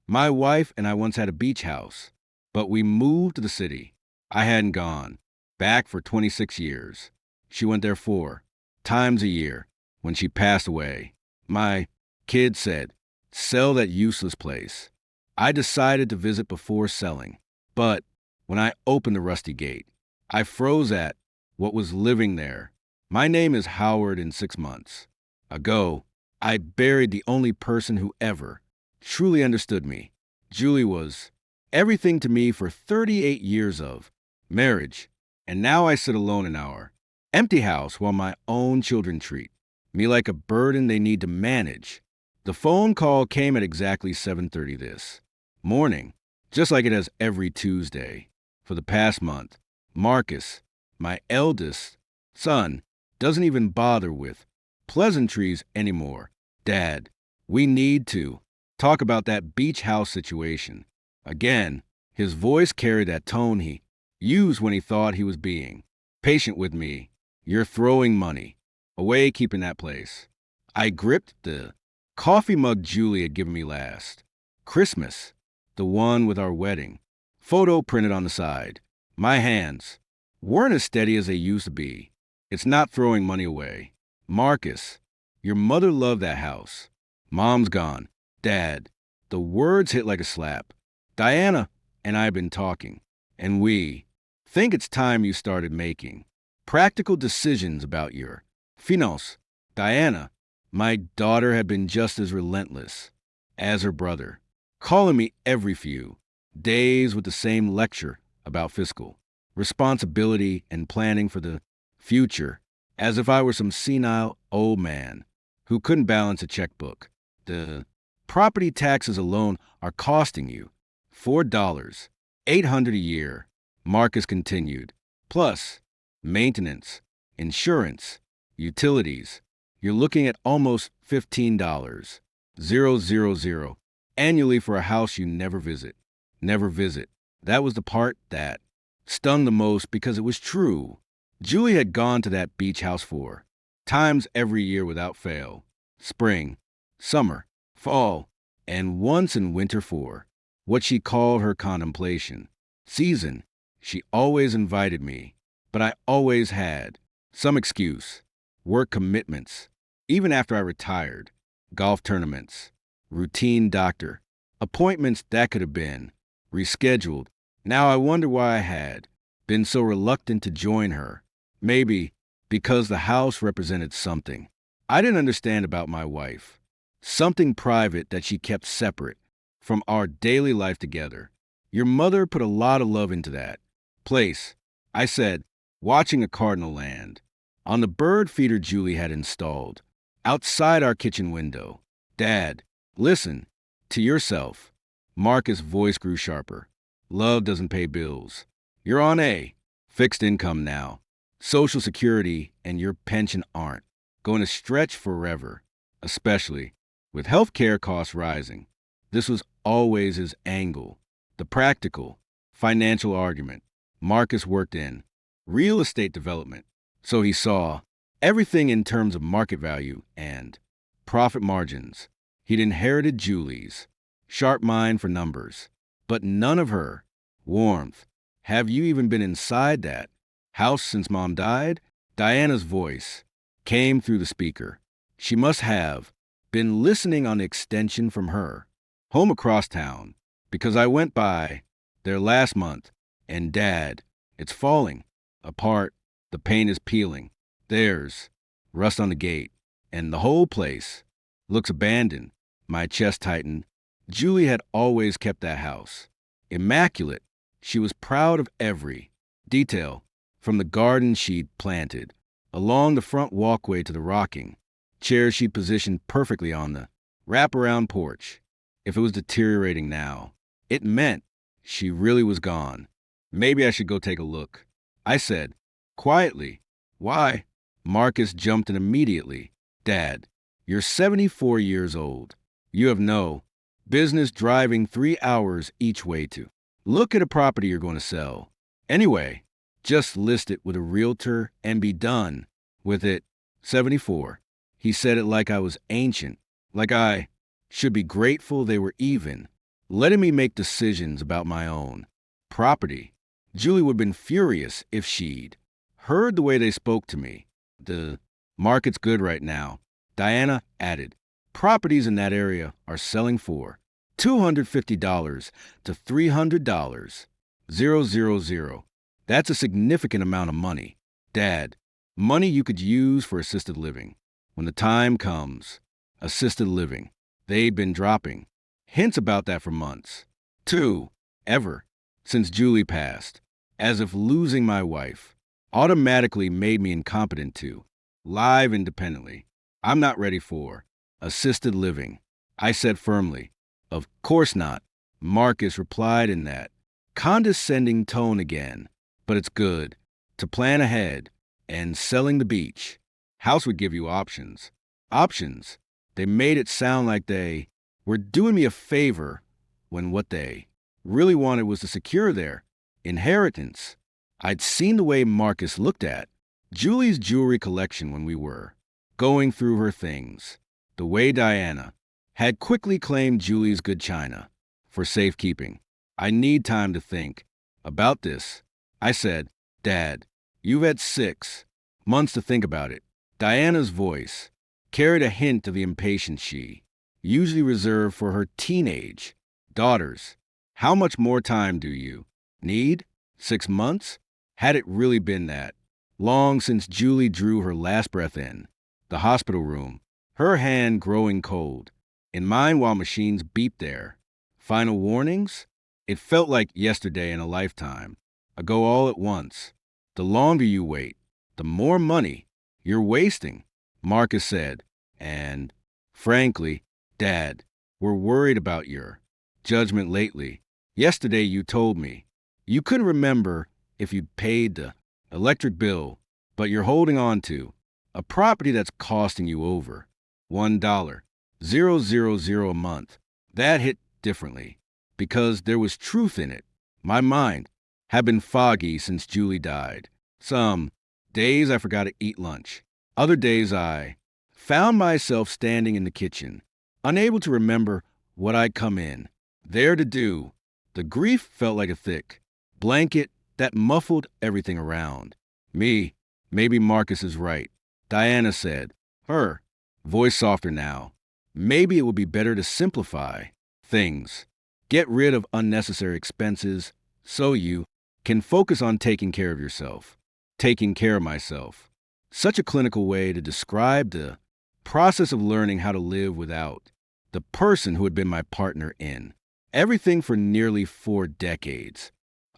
My wife and I once had a beach house, but we moved to the city. I hadn't gone back for 26 years. She went there 4 times a year when she passed away. My kid said, sell that useless place. I decided to visit before selling, but when I opened the rusty gate, I froze at what was living there. My name is Howard in 6 months ago. I buried the only person who ever truly understood me. Julie was everything to me for 38 years of marriage, and now I sit alone in our empty house while my own children treat me like a burden they need to manage. The phone call came at exactly 7:30 this morning, just like it has every Tuesday. For the past month, Marcus, my eldest son, doesn't even bother with pleasantries anymore. Dad, we need to talk about that beach house situation. Again, his voice carried that tone he used when he thought he was being patient with me. You're throwing money away keeping that place. I gripped the coffee mug Julie had given me last Christmas, the one with our wedding photo printed on the side. My hands weren't as steady as they used to be. It's not throwing money away. Marcus, your mother loved that house. Mom's gone. Dad, the words hit like a slap. Diana and I have been talking, and we think it's time you started making practical decisions about your finance. Diana, my daughter, had been just as relentless as her brother, calling me every few days with the same lecture about fiscal responsibility and planning for the future, as if I were some senile old man who couldn't balance a checkbook. The property taxes alone are costing you $4,800 a year, Marcus continued, plus maintenance, insurance, utilities. You're looking at almost $15,000 annually for a house you never visit. Never visit. That was the part that stung the most because it was true. Julie had gone to that beach house 4 times every year without fail. Spring, summer, fall, and once in winter for what she called her contemplation season. She always invited me, but I always had some excuse. Work commitments, even after I retired, golf tournaments, routine doctor appointments that could have been rescheduled. Now I wonder why I had been so reluctant to join her. Maybe because the house represented something I didn't understand about my wife, something private that she kept separate from our daily life together. Your mother put a lot of love into that place, I said, watching a cardinal land on the bird feeder Julie had installed outside our kitchen window. Dad, listen to yourself. Marcus' voice grew sharper. Love doesn't pay bills. You're on a fixed income now. Social Security and your pension aren't going to stretch forever, especially with healthcare costs rising. This was always his angle, the practical, financial argument. Marcus worked in real estate development, so he saw everything in terms of market value and profit margins. He'd inherited Julie's sharp mind for numbers, but none of her warmth. Have you even been inside that house since Mom died? Diana's voice came through the speaker. She must have been listening on the extension from her home across town, because I went by there last month, and Dad, it's falling apart. The paint is peeling. There's rust on the gate, and the whole place looks abandoned. My chest tightened. Julie had always kept that house immaculate. She was proud of every detail, from the garden she'd planted, along the front walkway to the rocking chair she'd positioned perfectly on the wraparound porch. If it was deteriorating now, it meant she really was gone. Maybe I should go take a look, I said, quietly. Why? Marcus jumped in immediately. Dad, you're 74 years old. You have no business driving 3 hours each way to look at a property you're going to sell. Anyway, just list it with a realtor and be done with it. 74. He said it like I was ancient, like I should be grateful they were even. letting me make decisions about my own property. Julie would have been furious if she'd heard the way they spoke to me. The market's good right now. Diana added, properties in that area are selling for $250 to $300. 000. That's a significant amount of money. Dad, money you could use for assisted living. When the time comes, assisted living. They'd been dropping hints about that for months. 2. Ever since Julie passed. As if losing my wife automatically made me incompetent to live independently. I'm not ready for assisted living, I said firmly. Of course not, Marcus replied in that condescending tone again. But it's good to plan ahead, and selling the beach house would give you options. Options. They made it sound like they were doing me a favor when what they really wanted was to secure their inheritance. I'd seen the way Marcus looked at Julie's jewelry collection when we were going through her things, the way Diana had quickly claimed Julie's good china for safekeeping. I need time to think about this, I said. Dad, you've had 6 months to think about it. Diana's voice carried a hint of the impatience she usually reserved for her teenage daughters. How much more time do you need? 6 months? Had it really been that long since Julie drew her last breath in the hospital room, her hand growing cold in mine while machines beeped their final warnings? It felt like yesterday in a lifetime ago all at once. The longer you wait, the more money you're wasting, Marcus said. And, frankly, Dad, we're worried about your judgment lately. Yesterday you told me you couldn't remember if you'd paid the electric bill, but you're holding on to a property that's costing you over $1,000 a month. That hit differently because there was truth in it. My mind had been foggy since Julie died. Some days I forgot to eat lunch. Other days I found myself standing in the kitchen, unable to remember what I'd come in there to do. The grief felt like a thick blanket that muffled everything around me. Maybe Marcus is right, Diana said, her voice softer now. Maybe it would be better to simplify things, get rid of unnecessary expenses so you can focus on taking care of yourself. Taking care of myself. Such a clinical way to describe the process of learning how to live without the person who had been my partner in everything for nearly 4 decades.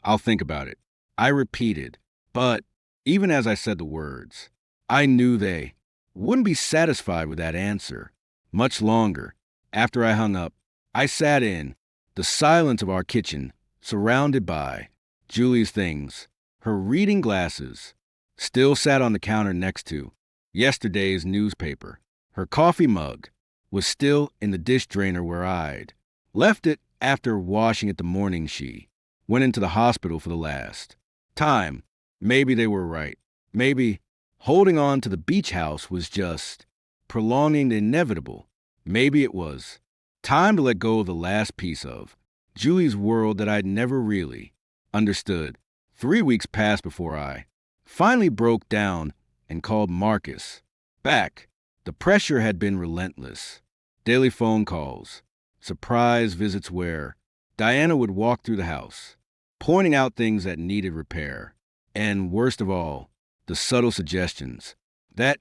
I'll think about it, I repeated, but even as I said the words, I knew they wouldn't be satisfied with that answer much longer. After I hung up, I sat in the silence of our kitchen, surrounded by Julie's things. Her reading glasses still sat on the counter next to yesterday's newspaper. Her coffee mug was still in the dish drainer where I'd left it after washing it the morning she went into the hospital for the last time. Maybe they were right. Maybe holding on to the beach house was just prolonging the inevitable. Maybe it was time to let go of the last piece of Julie's world that I'd never really understood. 3 weeks passed before I finally broke down and called Marcus back. The pressure had been relentless. Daily phone calls, surprise visits where Diana would walk through the house, pointing out things that needed repair, and worst of all, the subtle suggestions that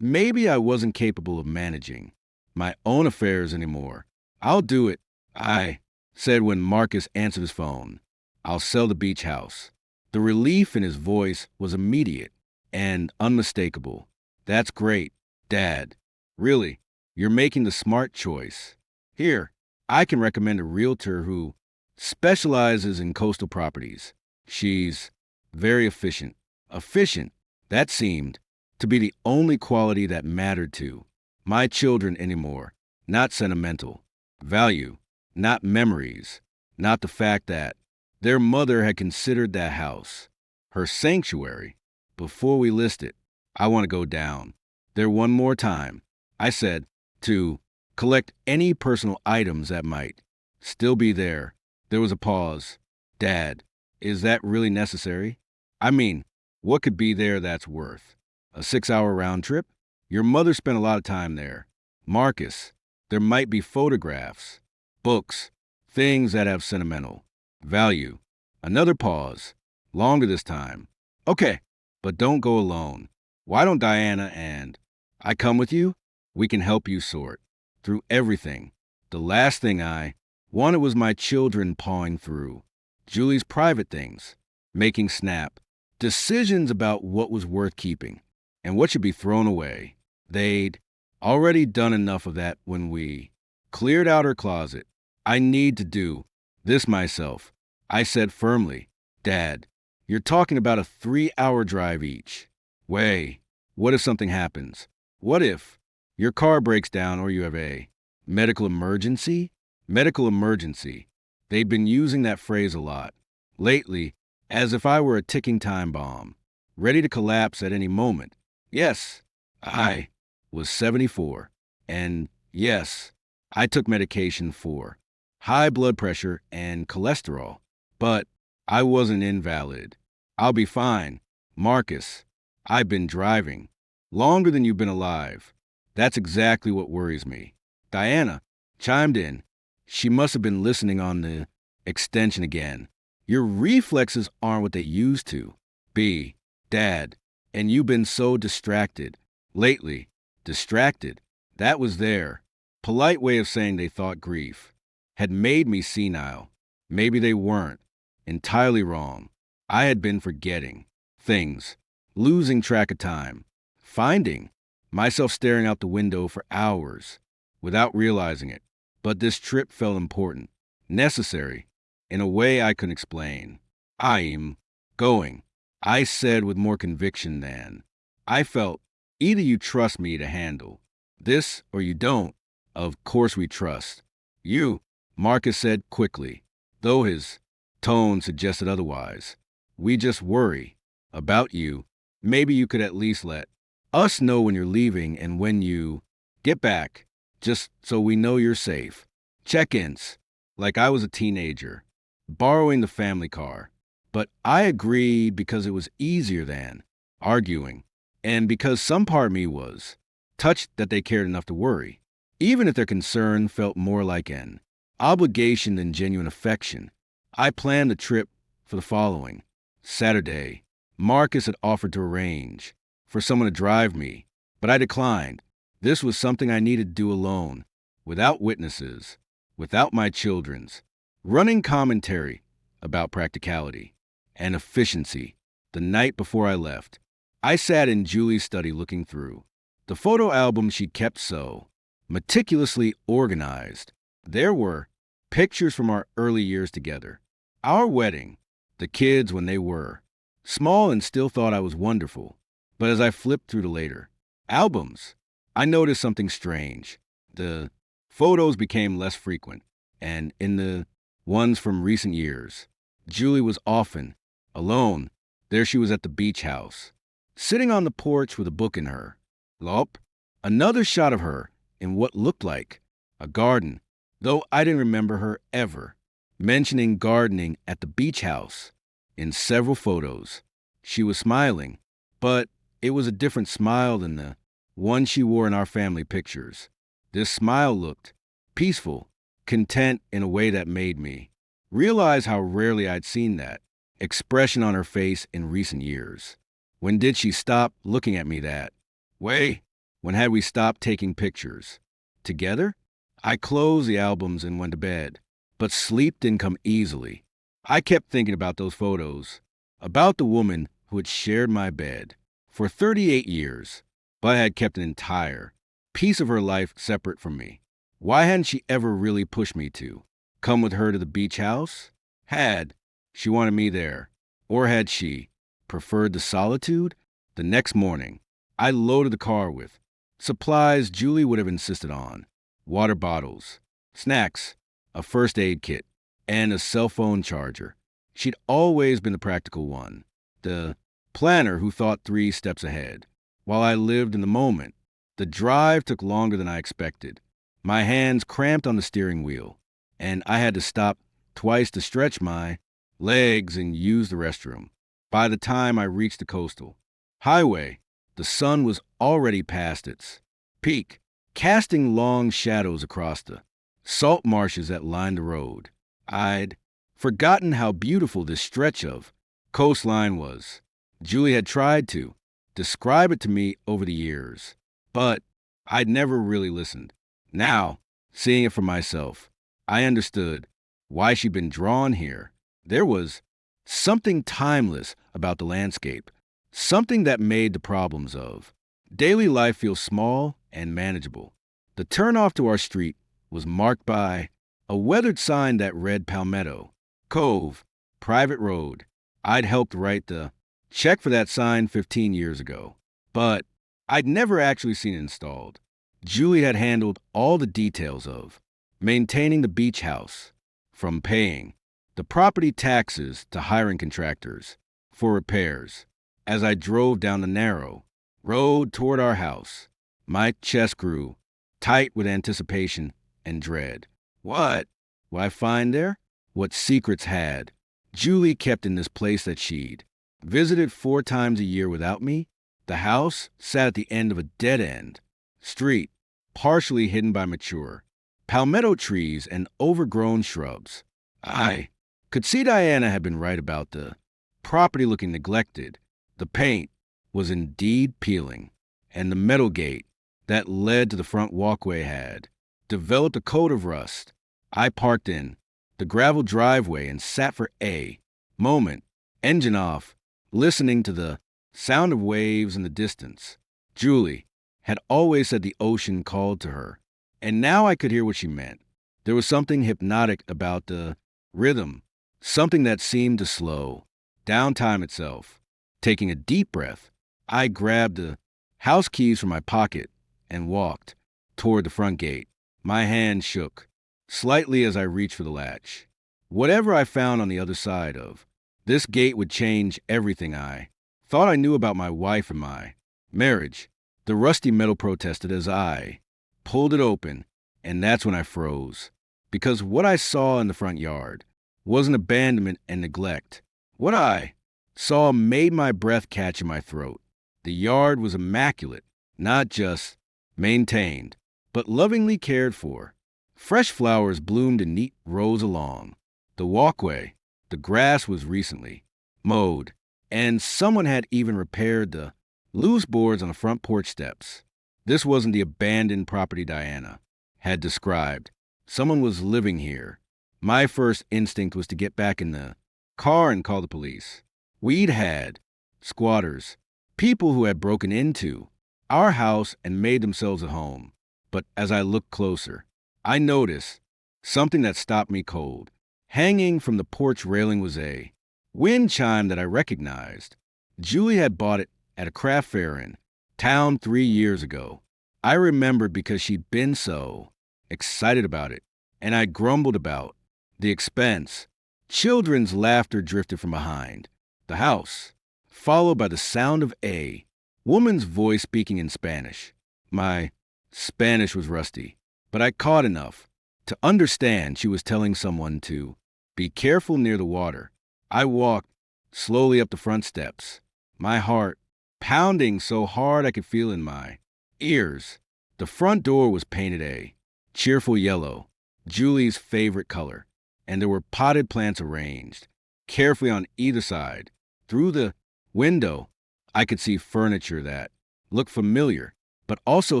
maybe I wasn't capable of managing my own affairs anymore. I'll do it, I said when Marcus answered his phone. I'll sell the beach house. The relief in his voice was immediate and unmistakable. That's great, Dad. Really, you're making the smart choice. Here, I can recommend a realtor who specializes in coastal properties. She's very efficient. Efficient, that seemed to be the only quality that mattered to my children anymore. Not sentimental value, not memories, not the fact that their mother had considered that house her sanctuary before we listed. I want to go down there one more time, I said, to collect any personal items that might Still be there. There was a pause. Dad, is that really necessary? I mean, what could be there that's worth? A 6-hour round trip? Your mother spent a lot of time there. Marcus, there might be photographs, books, things that have sentimental value. Another pause. Longer this time. Okay, but don't go alone. Why don't Diana and I come with you? We can help you sort through everything. The last thing I wanted was my children pawing through Julie's private things, making snap decisions about what was worth keeping and what should be thrown away. They'd already done enough of that when we cleared out her closet. I need to do this myself, I said firmly. Dad, you're talking about a 3-hour drive each way. What if something happens? What if your car breaks down or you have a medical emergency? Medical emergency. They'd been using that phrase a lot lately, as if I were a ticking time bomb, ready to collapse at any moment. Yes, I was 74. And yes, I took medication for high blood pressure and cholesterol. But I wasn't invalid. I'll be fine. Marcus, I've been driving longer than you've been alive. That's exactly what worries me. Diana chimed in. She must have been listening on the extension again. Your reflexes aren't what they used to be, Dad, and you've been so distracted. Lately, distracted. That was their polite way of saying they thought grief had made me senile. Maybe they weren't. Entirely wrong. I had been forgetting things, losing track of time, finding myself staring out the window for hours without realizing it. But this trip felt important, necessary, in a way I couldn't explain. I'm going, I said with more conviction than I felt. Either you trust me to handle this or you don't. Of course we trust you, Marcus said quickly, though his tone suggested otherwise. We just worry about you. Maybe you could at least let us know when you're leaving and when you get back, just so we know you're safe. Check-ins, like I was a teenager, borrowing the family car. But I agreed because it was easier than arguing, and because some part of me was touched that they cared enough to worry, even if their concern felt more like an obligation than genuine affection. I planned the trip for the following Saturday. Marcus had offered to arrange for someone to drive me, but I declined. This was something I needed to do alone, without witnesses, without my children's running commentary about practicality and efficiency. The night before I left, I sat in Julie's study looking through the photo album she kept so meticulously organized. There were pictures from our early years together, our wedding, the kids when they were small and still thought I was wonderful. But as I flipped through the later albums, I noticed something strange. The photos became less frequent, and in the ones from recent years, Julie was often alone. There she was at the beach house, sitting on the porch with a book in her lap. Another shot of her in what looked like a garden, though I didn't remember her ever mentioning gardening at the beach house. In several photos, she was smiling, but it was a different smile than the one she wore in our family pictures. This smile looked peaceful, content in a way that made me realize how rarely I'd seen that expression on her face in recent years. When did she stop looking at me that way? When had we stopped taking pictures together? I closed the albums and went to bed, but sleep didn't come easily. I kept thinking about those photos, about the woman who had shared my bed for 38 years, but had kept an entire piece of her life separate from me. Why hadn't she ever really pushed me to come with her to the beach house? Had she wanted me there, or had she preferred the solitude? The next morning, I loaded the car with supplies Julie would have insisted on: water bottles, snacks, a first aid kit, and a cell phone charger. She'd always been the practical one, the planner who thought 3 steps ahead, while I lived in the moment. The drive took longer than I expected. My hands cramped on the steering wheel, and I had to stop twice to stretch my legs and use the restroom. By the time I reached the coastal highway, the sun was already past its peak, casting long shadows across the salt marshes that lined the road. I'd forgotten how beautiful this stretch of coastline was. Julie had tried to describe it to me over the years, but I'd never really listened. Now, seeing it for myself, I understood why she'd been drawn here. There was something timeless about the landscape, something that made the problems of daily life feel small and manageable. The turnoff to our street was marked by a weathered sign that read Palmetto Cove, private road. I'd helped write the check for that sign 15 years ago, but I'd never actually seen it installed. Julie had handled all the details of maintaining the beach house, from paying the property taxes to hiring contractors for repairs. As I drove down the narrow road toward our house, my chest grew tight with anticipation and dread. What would I find there? What secrets had Julie kept in this place that she'd visited 4 times a year without me? The house sat at the end of a dead-end street, partially hidden by mature palmetto trees and overgrown shrubs. I could see Diana had been right about the property looking neglected. The paint was indeed peeling, and the metal gate that led to the front walkway had developed a coat of rust. I parked in the gravel driveway and sat for a moment, engine off, listening to the sound of waves in the distance. Julie had always said the ocean called to her, and now I could hear what she meant. There was something hypnotic about the rhythm, something that seemed to slow down time itself. Taking a deep breath, I grabbed the house keys from my pocket and walked toward the front gate. My hand shook slightly as I reached for the latch. Whatever I found on the other side of this gate would change everything I thought I knew about my wife and my marriage. The rusty metal protested as I pulled it open, and that's when I froze. Because what I saw in the front yard wasn't abandonment and neglect. What I saw made my breath catch in my throat. The yard was immaculate, not just maintained, but lovingly cared for. Fresh flowers bloomed in neat rows along the walkway. The grass was recently mowed, and someone had even repaired the loose boards on the front porch steps. This wasn't the abandoned property Diana had described. Someone was living here. My first instinct was to get back in the car and call the police. We'd had squatters, people who had broken into our house and made themselves at home. But as I looked closer, I noticed something that stopped me cold. Hanging from the porch railing was a wind chime that I recognized. Julie had bought it at a craft fair in town 3 years ago. I remembered because she'd been so excited about it, and I grumbled about the expense. Children's laughter drifted from behind the house, followed by the sound of a woman's voice speaking in Spanish. My Spanish was rusty, but I caught enough to understand she was telling someone to be careful near the water. I walked slowly up the front steps, my heart pounding so hard I could feel in my ears. The front door was painted a cheerful yellow, Julie's favorite color, and there were potted plants arranged carefully on either side. Through the window, I could see furniture that looked familiar, but also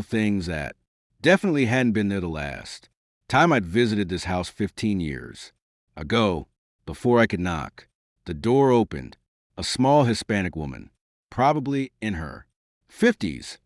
things that definitely hadn't been there the last time I'd visited this house 15 years ago. Before I could knock, the door opened. A small Hispanic woman, probably in her 50s,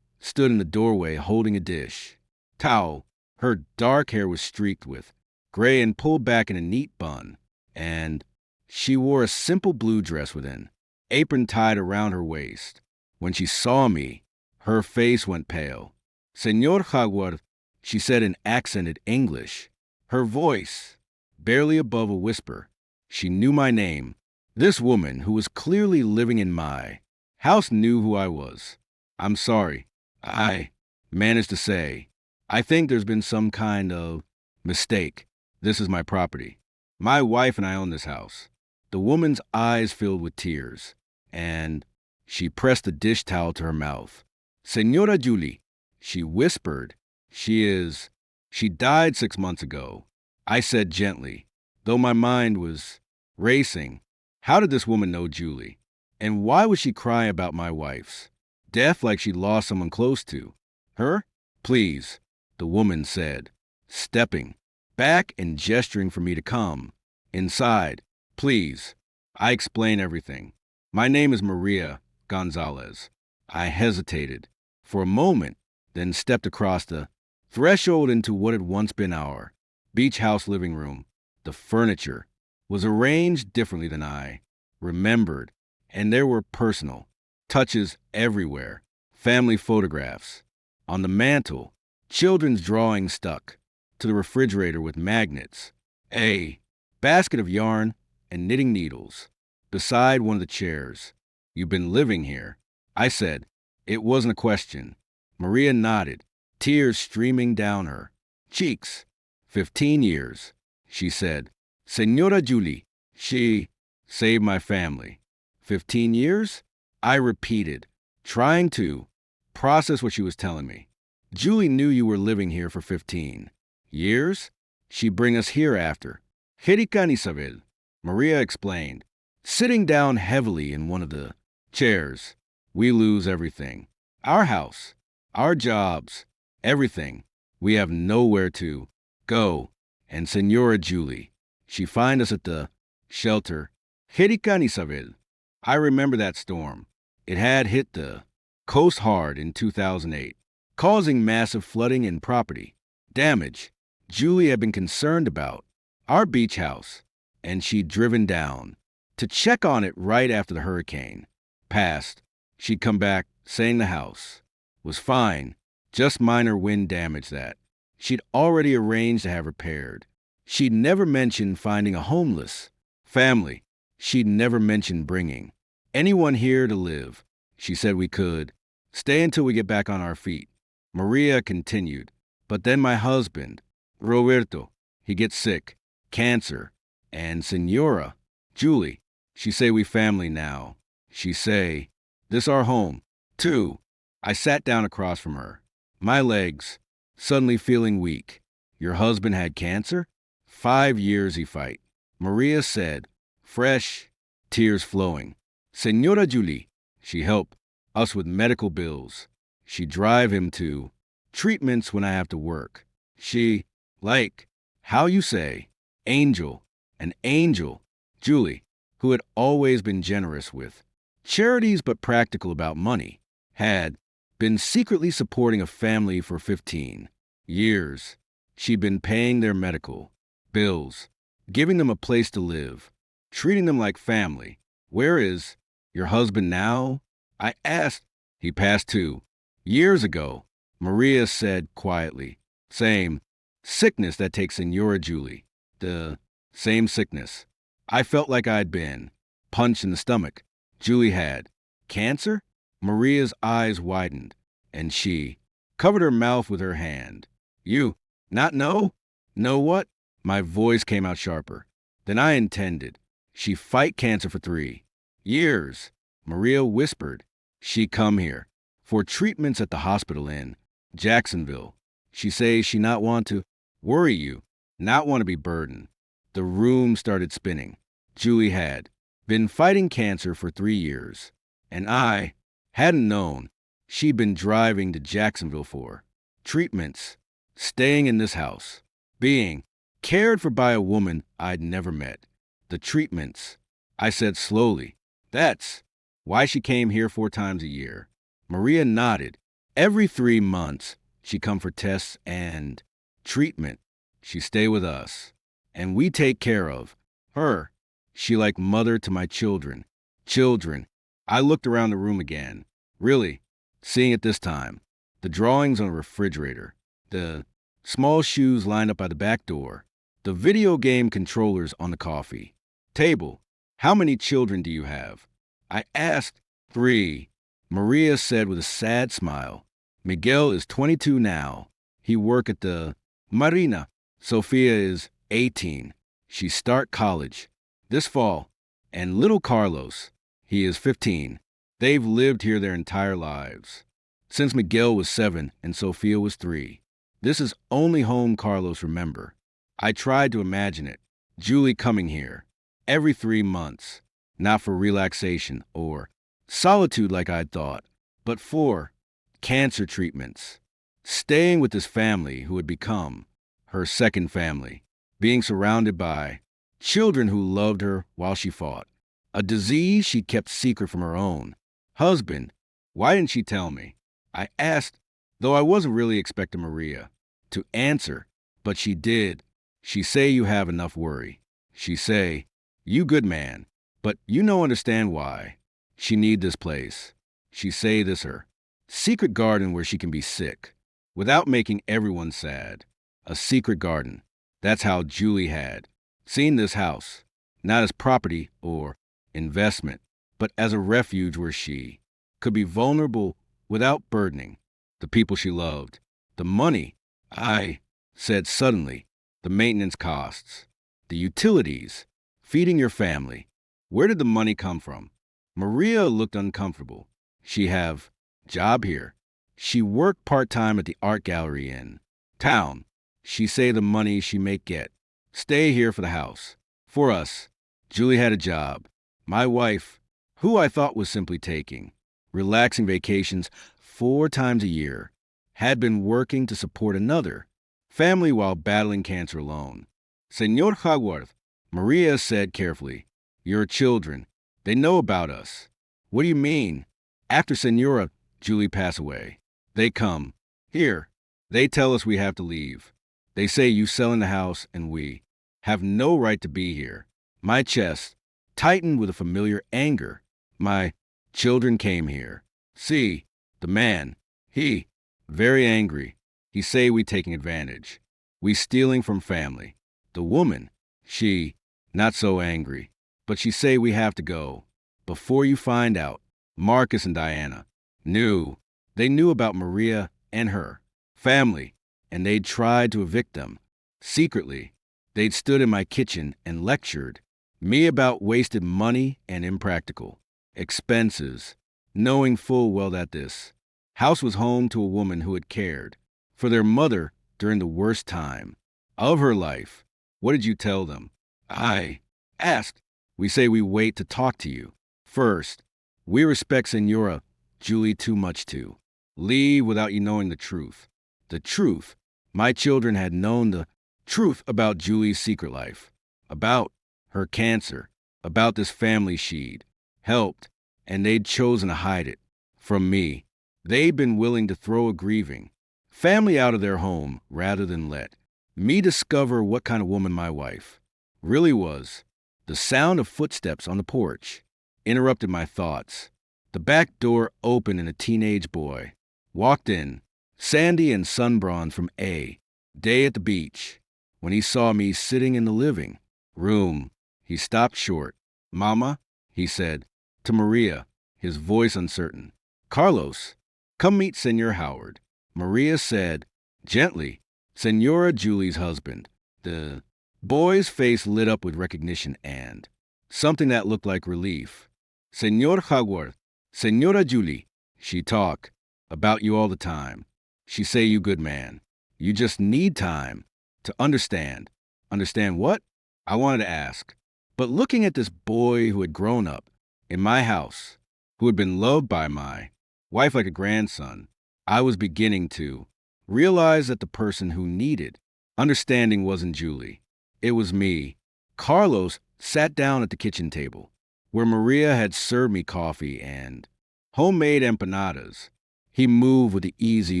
stood in the doorway holding a dish towel. Her dark hair was streaked with gray and pulled back in a neat bun, and she wore a simple blue dress with an apron tied around her waist. When she saw me, her face went pale. "Señor Jaguar," she said in accented English, her voice barely above a whisper. She knew my name. This woman, who was clearly living in my house, knew who I was. "I'm sorry," I managed to say. "I think there's been some kind of mistake." This is my property. My wife and I own this house. The woman's eyes filled with tears, and she pressed a dish towel to her mouth. Senora Julie, she whispered, she died 6 months ago. I said gently, though my mind was racing. How did this woman know Julie? And why would she cry about my wife's death like she lost someone close to her? Please, the woman said, stepping back and gesturing for me to come inside. Please. I explained everything. My name is Maria Gonzalez. I hesitated for a moment, then stepped across the threshold into what had once been our beach house living room. The furniture was arranged differently than I remembered, and there were personal touches everywhere. Family photographs on the mantle, children's drawings stuck to the refrigerator with magnets, a basket of yarn and knitting needles beside one of the chairs. You've been living here, I said. It wasn't a question. Maria nodded, tears streaming down her cheeks. 15 years, she said. Senora Julie, she saved my family. 15 years? I repeated, trying to process what she was telling me. Julie knew you were living here for 15 years? She'd bring us here after. Jerica Isabel, Maria explained, sitting down heavily in one of the chairs. We lose everything. Our house, our jobs, everything. We have nowhere to go. And Senora Julie, she find us at the shelter. Jerica Isabel. I remember that storm. It had hit the coast hard in 2008, causing massive flooding and property damage. Julie had been concerned about our beach house, and she'd driven down to check on it right after the hurricane passed. She'd come back saying the house was fine, just minor wind damage that she'd already arranged to have repaired. She'd never mentioned finding a homeless family. She'd never mentioned bringing anyone here to live. She said we could stay until we get back on our feet. Maria continued, but then my husband, Roberto, he gets sick, cancer, and Senora Julie, she say we family now. She say, this our home, too. I sat down across from her, my legs suddenly feeling weak. Your husband had cancer? 5 years he fight. Maria said, fresh, tears flowing. Senora Julie, she help us with medical bills. She drive him to treatments when I have to work. She, like, how you say, angel, an angel. Julie, who had always been generous with charities but practical about money, had been secretly supporting a family for 15 years. She'd been paying their medical bills, giving them a place to live, treating them like family. Where is your husband now? I asked. He passed 2 years ago, Maria said quietly. Same sickness that takes Senora Julie. The same sickness. I felt like I'd been punched in the stomach. Julie had cancer? Maria's eyes widened, and she covered her mouth with her hand. You not know? Know what? My voice came out sharper than I intended. She fight cancer for 3 years. Maria whispered. She come here for treatments at the hospital in Jacksonville. She say she not want to worry you, not want to be burdened. The room started spinning. Julie had been fighting cancer for 3 years, and I hadn't known she'd been driving to Jacksonville for treatments, staying in this house, being cared for by a woman I'd never met. The treatments, I said slowly. That's why she came here 4 times a year. Maria nodded. Every 3 months, she come for tests and treatment. She stay with us, and we take care of her. She like mother to my children. Children. I looked around the room again, really, seeing it this time. The drawings on the refrigerator, the small shoes lined up by the back door, the video game controllers on the coffee table. How many children do you have? I asked. 3, Maria said with a sad smile. Miguel is 22 now. He work at the marina. Sophia is 18. She start college this fall. And little Carlos, he is 15. They've lived here their entire lives. Since Miguel was 7 and Sophia was 3. This is only home Carlos remember. I tried to imagine it. Julie coming here every 3 months, not for relaxation or solitude like I'd thought, but for cancer treatments. Staying with this family who had become her second family, being surrounded by children who loved her while she fought. A disease she kept secret from her own husband. Why didn't she tell me? I asked, though I wasn't really expecting Maria to answer, but she did. She say you have enough worry. She say, you good man, but you no understand why. She need this place. She say this her secret garden where she can be sick, without making everyone sad. A secret garden. That's how Julie had seen this house, not as property or investment, but as a refuge where she could be vulnerable without burdening the people she loved. The money, I said suddenly, the maintenance costs, the utilities, feeding your family. Where did the money come from? Maria looked uncomfortable. She have job here. She worked part-time at the art gallery in town. She say the money she make get stay here for the house. For us, Julie had a job. My wife, who I thought was simply taking relaxing vacations 4 times a year, had been working to support another family while battling cancer alone. Senor Hagworth, Maria said carefully, your children, they know about us. What do you mean? After Senora Julie passed away, they come. Here, they tell us we have to leave. They say you selling the house and we have no right to be here. My chest tightened with a familiar anger. My children came here. See, the man, he, very angry. He say we taking advantage. We stealing from family. The woman, she, not so angry. But she say we have to go. Before you find out, Marcus and Diana knew. They knew about Maria and her family, and they'd tried to evict them. Secretly, they'd stood in my kitchen and lectured me about wasted money and impractical expenses, knowing full well that this house was home to a woman who had cared for their mother during the worst time of her life. What did you tell them? I asked. We say we wait to talk to you. First, we respect Senora Julie too much to leave without you knowing the truth. The truth. My children had known the truth about Julie's secret life, about her cancer, about this family she'd helped, and they'd chosen to hide it from me. They'd been willing to throw a grieving family out of their home rather than let me discover what kind of woman my wife really was. The sound of footsteps on the porch interrupted my thoughts. The back door opened and a teenage boy walked in, sandy and sunbronzed from a day at the beach. When he saw me sitting in the living room, he stopped short. Mama, he said, to Maria, his voice uncertain. Carlos, come meet Senor Howard. Maria said, gently, Senora Julie's husband. The boy's face lit up with recognition and something that looked like relief. Senor Hagworth, Senora Julie, she talk about you all the time. She say you good man. You just need time to understand. Understand what? I wanted to ask. But looking at this boy who had grown up in my house, who had been loved by my wife like a grandson, I was beginning to realize that the person who needed understanding wasn't Julie. It was me. Carlos sat down at the kitchen table, where Maria had served me coffee and homemade empanadas. He moved with the easy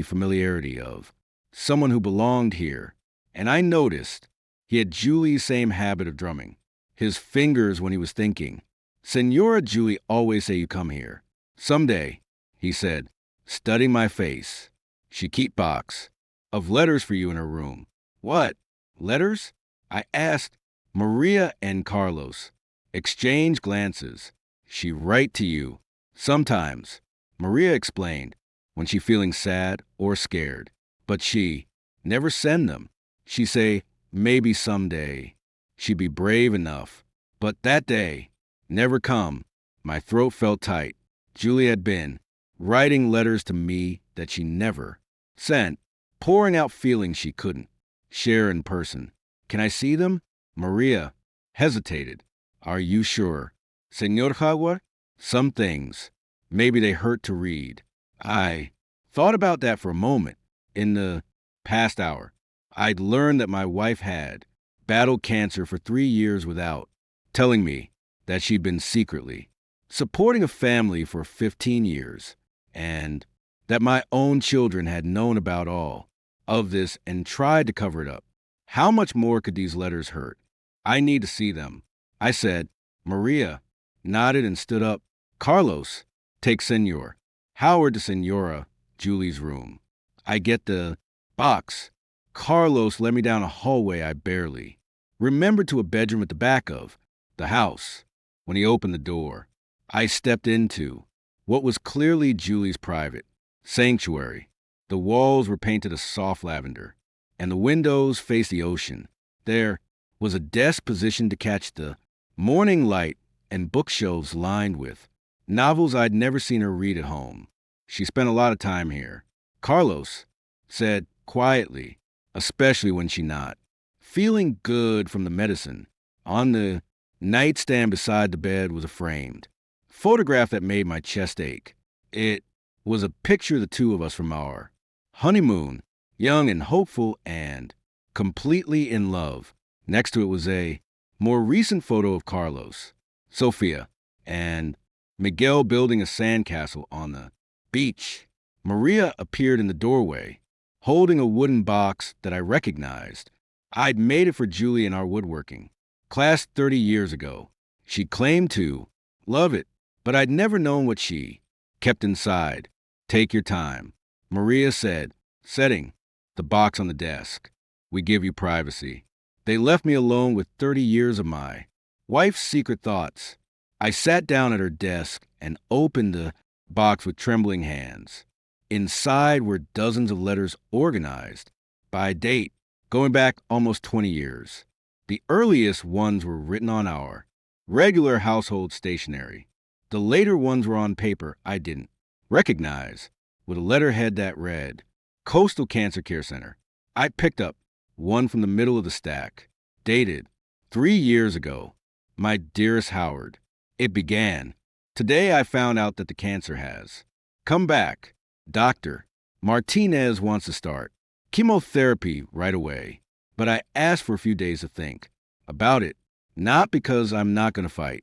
familiarity of someone who belonged here, and I noticed he had Julie's same habit of drumming his fingers when he was thinking. Senora Julie always say you come here. Someday, he said, studying my face. She keep box of letters for you in her room. What? Letters? I asked. Maria and Carlos exchanged glances. She write to you. Sometimes, Maria explained, when she feeling sad or scared. But she never send them. She say, maybe someday she'd be brave enough. But that day never come. My throat felt tight. Julie had been writing letters to me that she never sent, pouring out feelings she couldn't share in person. Can I see them? Maria hesitated. Are you sure? Senor Jaguar? Some things, maybe they hurt to read. I thought about that for a moment. In the past hour, I'd learned that my wife had battled cancer for 3 years without telling me that she'd been secretly supporting a family for 15 years, and that my own children had known about all of this and tried to cover it up. How much more could these letters hurt? I need to see them, I said. Maria nodded and stood up. Carlos, take Senor Howard to Senora Julie's room. I get the box. Carlos led me down a hallway I barely remembered to a bedroom at the back of the house. When he opened the door, I stepped into what was clearly Julie's private sanctuary. The walls were painted a soft lavender, and the windows faced the ocean. There was a desk positioned to catch the morning light and bookshelves lined with novels I'd never seen her read at home. She spent a lot of time here, Carlos said quietly, especially when she not feeling good from the medicine. On the nightstand beside the bed was a framed photograph that made my chest ache. It was a picture of the two of us from our honeymoon, young and hopeful and completely in love. Next to it was a more recent photo of Carlos, Sophia, and Miguel building a sandcastle on the beach. Maria appeared in the doorway, holding a wooden box that I recognized. I'd made it for Julie in our woodworking class 30 years ago. She claimed to love it, but I'd never known what she kept inside. Take your time, Maria said, setting the box on the desk. We give you privacy. They left me alone with 30 years of my wife's secret thoughts. I sat down at her desk and opened the box with trembling hands. Inside were dozens of letters organized by date, going back almost 20 years. The earliest ones were written on our regular household stationery. The later ones were on paper I didn't recognize, with a letterhead that read, Coastal Cancer Care Center. I picked up one from the middle of the stack, dated 3 years ago. My dearest Howard, it began. Today I found out that the cancer has come back. Dr. Martinez wants to start chemotherapy right away, but I asked for a few days to think about it, not because I'm not going to fight.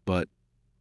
But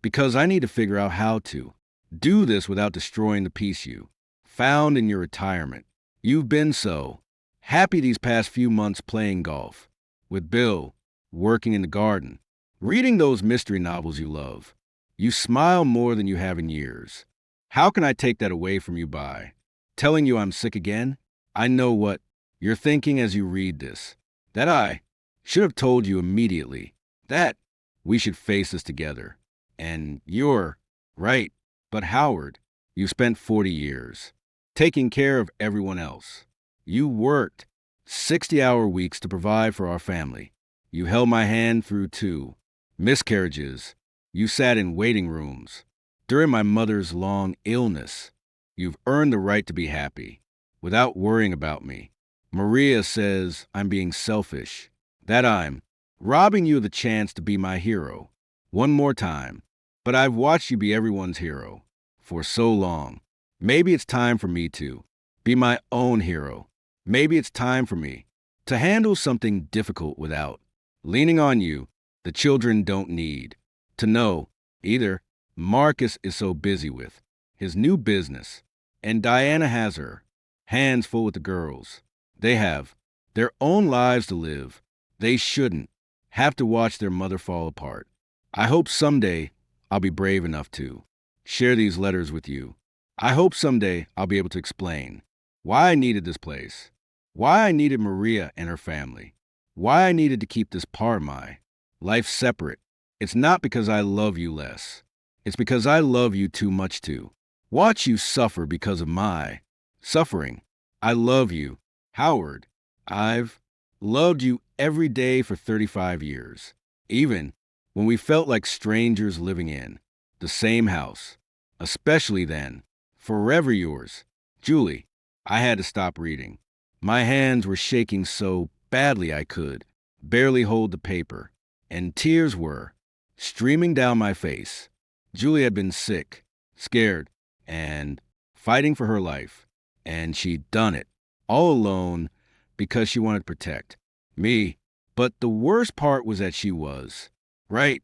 because I need to figure out how to do this without destroying the peace you found in your retirement. You've been so happy these past few months playing golf with Bill, working in the garden, reading those mystery novels you love. You smile more than you have in years. How can I take that away from you by telling you I'm sick again? I know what you're thinking as you read this, that I should have told you immediately that we should face this together. And you're right. But Howard, you spent 40 years taking care of everyone else. You worked 60-hour weeks to provide for our family. You held my hand through 2 miscarriages. You sat in waiting rooms during my mother's long illness. You've earned the right to be happy without worrying about me. Maria says I'm being selfish, that I'm robbing you of the chance to be my hero one more time. But I've watched you be everyone's hero for so long. Maybe it's time for me to be my own hero. Maybe it's time for me to handle something difficult without leaning on you. The children don't need to know either. Marcus is so busy with his new business, and Diana has her hands full with the girls. They have their own lives to live. They shouldn't have to watch their mother fall apart. I hope someday I'll be brave enough to share these letters with you. I hope someday I'll be able to explain why I needed this place, why I needed Maria and her family, why I needed to keep this part of my life separate. It's not because I love you less. It's because I love you too much to watch you suffer because of my suffering. I love you, Howard. I've loved you every day for 35 years, even when we felt like strangers living in the same house. Especially then. Forever yours, Julie. I had to stop reading. My hands were shaking so badly I could barely hold the paper, and tears were streaming down my face. Julie had been sick, scared, and fighting for her life, and she'd done it all alone because she wanted to protect me. But the worst part was that she was right.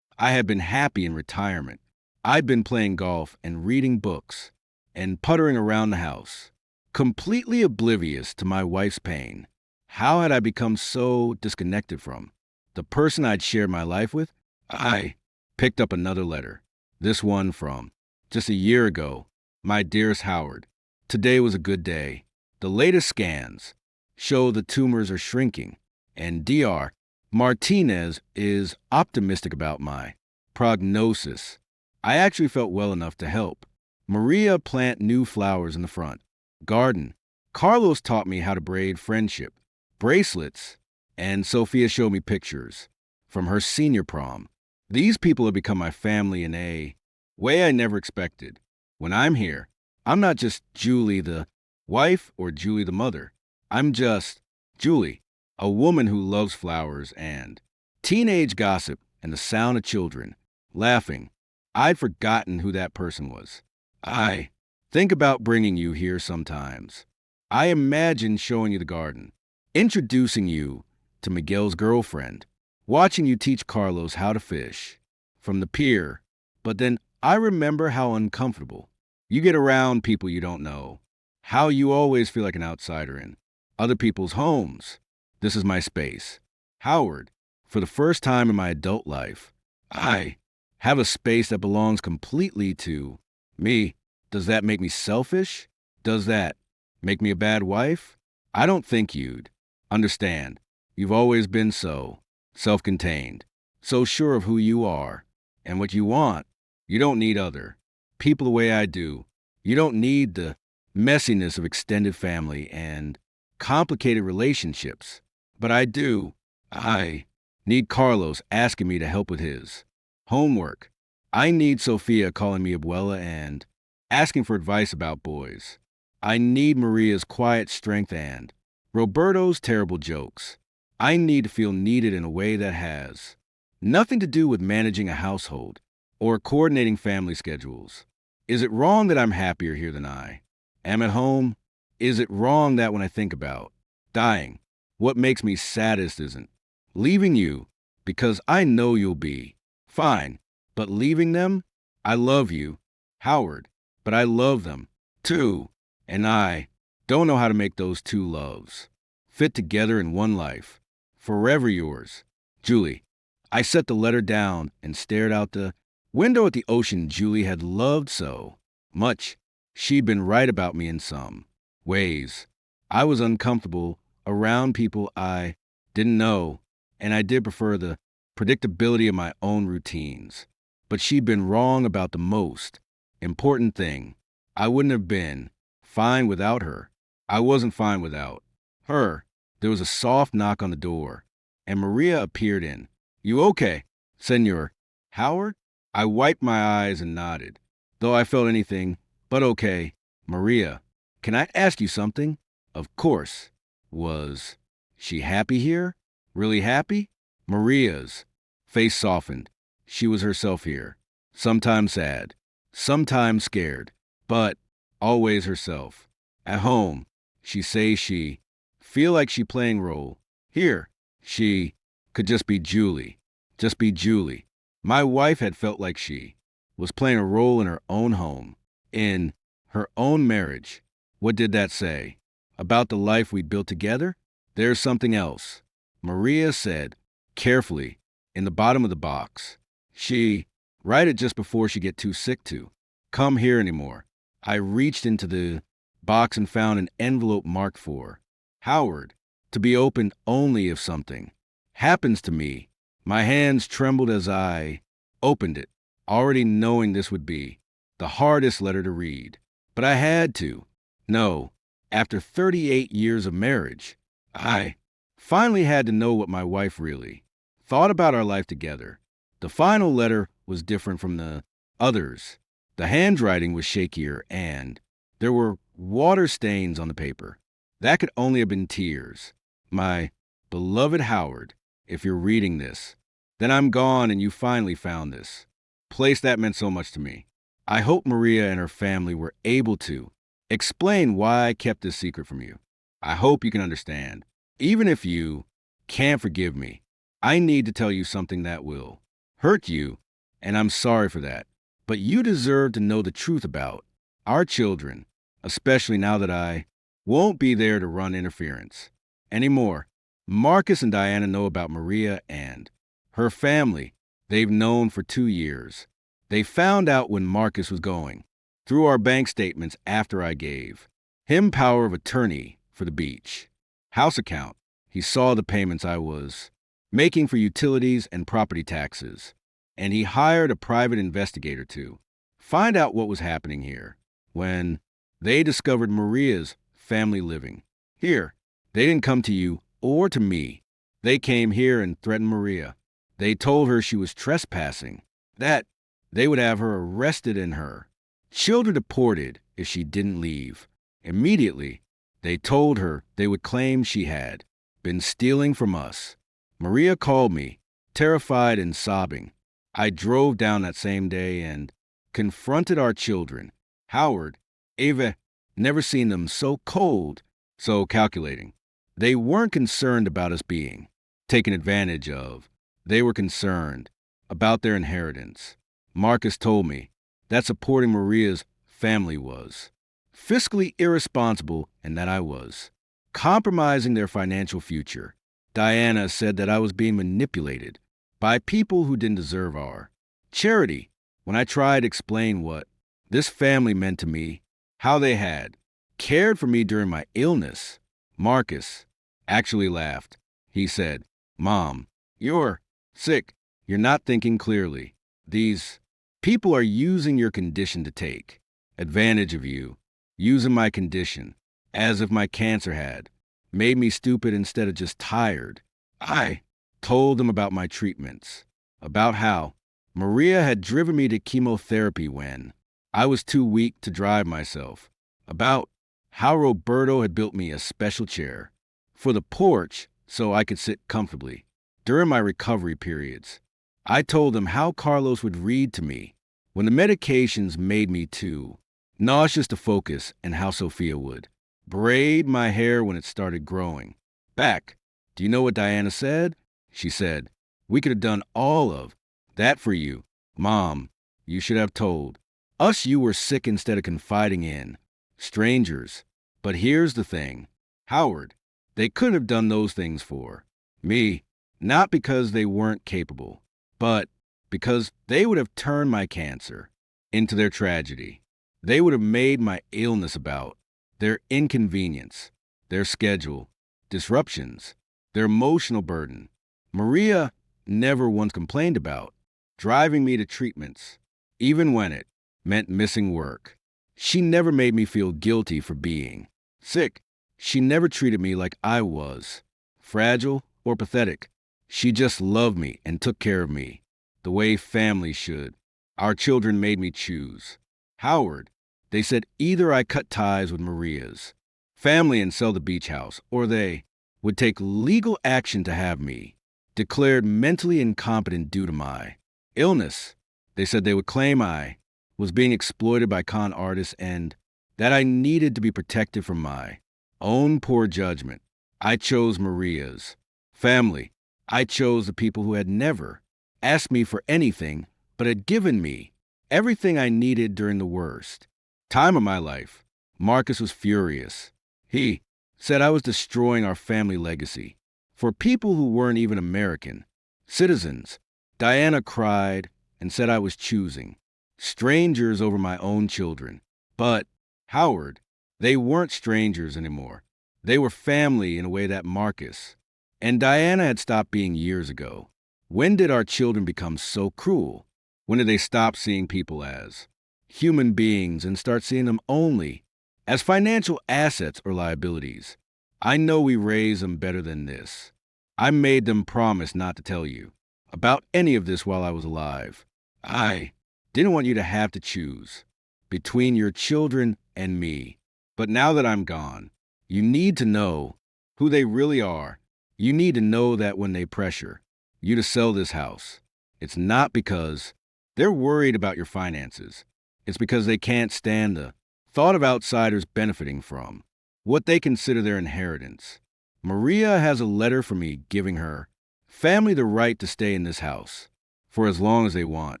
I had been happy in retirement. I'd been playing golf and reading books and puttering around the house, completely oblivious to my wife's pain. How had I become so disconnected from the person I'd shared my life with? I picked up another letter, this one from just a year ago. My dearest Howard, today was a good day. The latest scans show the tumors are shrinking, and Dr. Martinez is optimistic about my prognosis. I actually felt well enough to help Maria plant new flowers in the front garden. Carlos taught me how to braid friendship bracelets, and Sophia showed me pictures from her senior prom. These people have become my family in a way I never expected. When I'm here, I'm not just Julie the wife or Julie the mother. I'm just Julie, a woman who loves flowers and teenage gossip and the sound of children laughing. I'd forgotten who that person was. I think about bringing you here sometimes. I imagine showing you the garden, introducing you to Miguel's girlfriend, watching you teach Carlos how to fish from the pier. But then I remember how uncomfortable you get around people you don't know, how you always feel like an outsider in other people's homes. This is my space. Howard, for the first time in my adult life, I have a space that belongs completely to me. Does that make me selfish? Does that make me a bad wife? I don't think you'd understand. You've always been so self-contained, so sure of who you are and what you want. You don't need other people the way I do. You don't need the messiness of extended family and complicated relationships. But I do. I need Carlos asking me to help with his homework. I need Sophia calling me abuela and asking for advice about boys. I need Maria's quiet strength and Roberto's terrible jokes. I need to feel needed in a way that has nothing to do with managing a household or coordinating family schedules. Is it wrong that I'm happier here than I am at home? Is it wrong that when I think about dying, what makes me saddest isn't leaving you, because I know you'll be fine, but leaving them? I love you, Howard, but I love them too, and I don't know how to make those two loves fit together in one life. Forever yours, Julie. I set the letter down and stared out the window at the ocean Julie had loved so much. She'd been right about me in some ways. I was uncomfortable around people I didn't know, and I did prefer the predictability of my own routines. But she'd been wrong about the most important thing. I wouldn't have been fine without her. I wasn't fine without her. There was a soft knock on the door, and Maria appeared in. You okay, Senor Howard? I wiped my eyes and nodded, though I felt anything but okay. Maria, can I ask you something? Of course. Was she happy here? Really happy? Maria's face softened. She was herself here. Sometimes sad, sometimes scared, but always herself. At home, she say she feel like she playing role. Here, she could just be Julie. Just be Julie. My wife had felt like she was playing a role in her own home, in her own marriage. What did that say about the life we'd built together? There's something else, Maria said, carefully, in the bottom of the box. She write it just before she get too sick to come here anymore. I reached into the box and found an envelope marked for Howard, to be opened only if something happens to me. My hands trembled as I opened it, already knowing this would be the hardest letter to read. But I had to. No, after 38 years of marriage, I finally had to know what my wife really thought about our life together. The final letter was different from the others. The handwriting was shakier, and there were water stains on the paper. That could only have been tears. My beloved Howard, if you're reading this, then I'm gone and you finally found this place that meant so much to me. I hope Maria and her family were able to explain why I kept this secret from you. I hope you can understand. Even if you can't forgive me, I need to tell you something that will hurt you, and I'm sorry for that. But you deserve to know the truth about our children, especially now that I won't be there to run interference anymore. Marcus and Diana know about Maria and her family. They've known for 2 years. They found out when Marcus was going through our bank statements after I gave him power of attorney for the beach house account. He saw the payments I was making for utilities and property taxes, and he hired a private investigator to find out what was happening here. When they discovered Maria's family living here, they didn't come to you or to me. They came here and threatened Maria. They told her she was trespassing, that they would have her arrested and her children deported if she didn't leave. Immediately, they told her they would claim she had been stealing from us. Maria called me, terrified and sobbing. I drove down that same day and confronted our children. Howard, Ava, never seen them so cold, so calculating. They weren't concerned about us being taken advantage of. They were concerned about their inheritance. Marcus told me that supporting Maria's family was fiscally irresponsible and that I was compromising their financial future. Diana said that I was being manipulated by people who didn't deserve our charity. When I tried to explain what this family meant to me, how they had cared for me during my illness, Marcus actually laughed. He said, "Mom, you're sick. You're not thinking clearly. These people are using your condition to take advantage of you, using my condition as if my cancer had made me stupid instead of just tired." I told them about my treatments, about how Maria had driven me to chemotherapy when I was too weak to drive myself, about how Roberto had built me a special chair for the porch so I could sit comfortably during my recovery periods. I told them how Carlos would read to me when the medications made me too nauseous to focus, and how Sophia would braid my hair when it started growing back. Do you know what Diana said? She said, "We could have done all of that for you. Mom, you should have told us you were sick instead of confiding in strangers." But here's the thing, Howard, they couldn't have done those things for me, not because they weren't capable, but because they would have turned my cancer into their tragedy. They would have made my illness about their inconvenience, their schedule, disruptions, their emotional burden. Maria never once complained about driving me to treatments, even when it meant missing work. She never made me feel guilty for being sick. She never treated me like I was fragile or pathetic. She just loved me and took care of me the way families should. Our children made me choose. Howard, they said either I cut ties with Maria's family and sell the beach house, or they would take legal action to have me declared mentally incompetent due to my illness. They said they would claim I was being exploited by con artists and that I needed to be protected from my own poor judgment. I chose Maria's family. I chose the people who had never asked me for anything but had given me everything I needed during the worst time of my life. Marcus was furious. He said I was destroying our family legacy for people who weren't even American citizens. Diana cried and said I was choosing strangers over my own children. But, Howard, they weren't strangers anymore. They were family in a way that Marcus and Diana had stopped being years ago. When did our children become so cruel? When did they stop seeing people as human beings and start seeing them only as financial assets or liabilities? I know we raised them better than this. I made them promise not to tell you about any of this while I was alive. I didn't want you to have to choose between your children and me. But now that I'm gone, you need to know who they really are. You need to know that when they pressure you to sell this house, it's not because they're worried about your finances. It's because they can't stand the thought of outsiders benefiting from what they consider their inheritance. Maria has a letter from me giving her family the right to stay in this house for as long as they want.